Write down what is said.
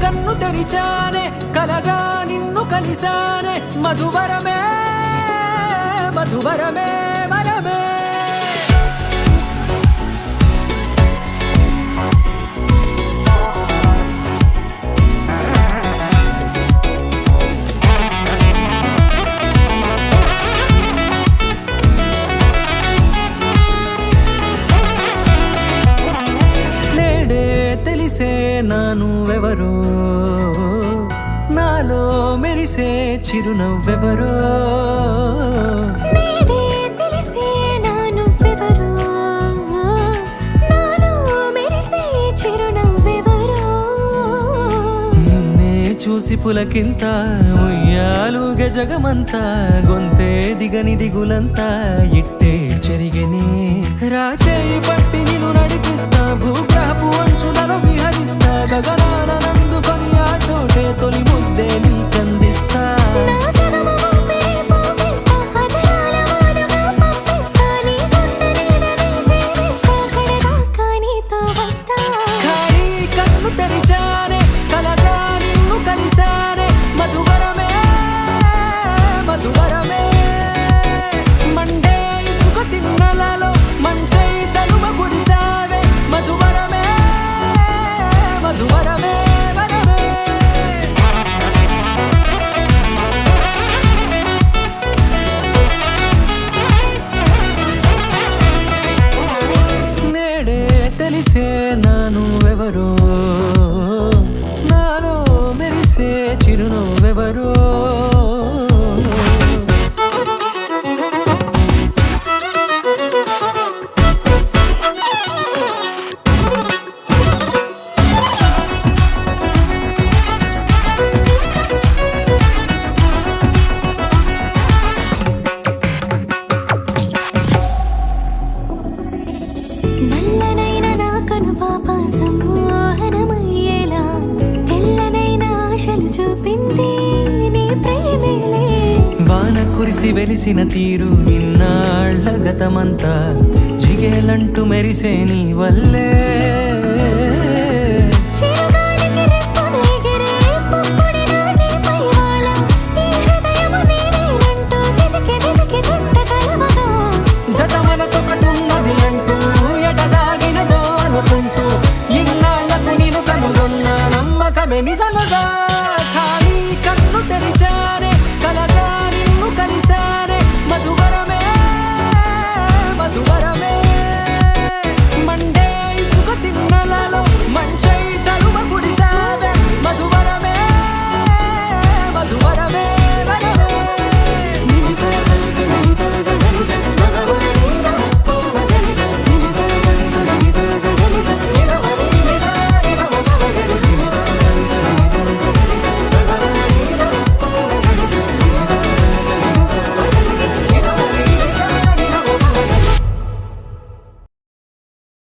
కన్ను తెరిచానే కలగా నిన్ను కలిసానే మధువరమే మధువరమే వరమే తెలిసే నానువెవరో నాలో మెరిసే చిరునవ్వెవరో నేడే తెలిసే నానువెవరో నాలో మెరిసే చిరునవ్వెవరో నిన్నే చూసి పులకింత ఉయ్యాలుగ జగమంతా గొంతే దిగని దిగులంతా ఇట్టే చెరిగనే రాచేయి పట్టి నిన్ను నడిపిస్తా భూగ్రహపు అంచులలో విహరిస్తా గగనాన నందుకొని ఆ చోటే తొలి ముద్దే నీకందిస్తా నా సగము ఊపిరి పోగేస్తా అదరాల వాలుగా పంపిస్తా నీ గుండె నీడనే చేరేస్తా కడదాకా నీతో వస్తా ఖాళీ కన్ను తెరిచానే కలగా నిన్ను కలిసానే మధువరమే మధువరమే మండే ఇసుక తిన్నలలో మంచై చలువ కురిసావే మధువరమే మధువరమే వరమే నేడే తెలిసే నానువెవరో నాలో మెరిసే చిరునవ్వెవరో నల్లనైన నా కనుపాప సమ్మోహనమయ్యేలా తెల్లనైన ఆశలు చూపింది నీ ప్రేమేలే వాన కురిసి వెలిసిన తీరు ఇన్నాళ్ల గతమంతా జిగేలంటూ మెరిసే నీ వల్లే